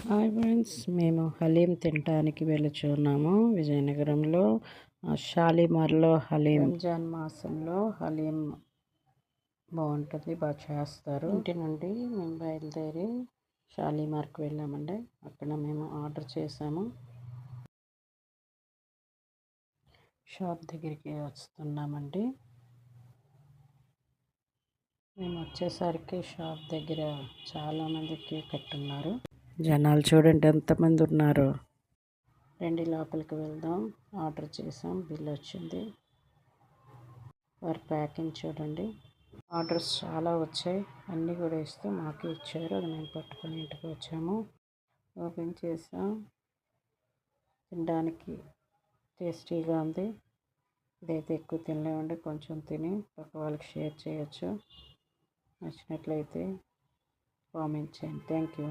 Hi friends, మేము హలీం తినడానికి వెళుచున్నాము. విజయనగరంలో షాలిమార్లో హలీం. రంజాన్ మాసంలో హలీం బాగుంటుంది, బాగా చేస్తారు. ఇంటి నుండి మేము బయలుదేరి షాలిమార్కి వెళ్ళామండి. అక్కడ మేము ఆర్డర్ చేసాము. షాప్ దగ్గరికి వస్తున్నామండి. మేము వచ్చేసరికి షాప్ దగ్గర చాలామంది క్యూ కట్టున్నారు. జనాలు చూడండి ఎంతమంది ఉన్నారు. రండి లోపలికి వెళ్దాం. ఆర్డర్ చేసాం, బిల్ వచ్చింది. వారి ప్యాకింగ్ చూడండి. ఆర్డర్స్ చాలా వచ్చాయి, అన్నీ కూడా ఇస్తూ మాకు ఇచ్చారు. అది మేము పట్టుకొని ఇంటికి వచ్చాము. ఓపెన్ చేసాం. తినడానికి టేస్టీగా ఉంది. ఇదైతే ఎక్కువ తినలేమండి, కొంచెం తిని పక్క వాళ్ళకి షేర్ చేయొచ్చు. నచ్చినట్లయితే కామెంట్ చేయండి. Thank you.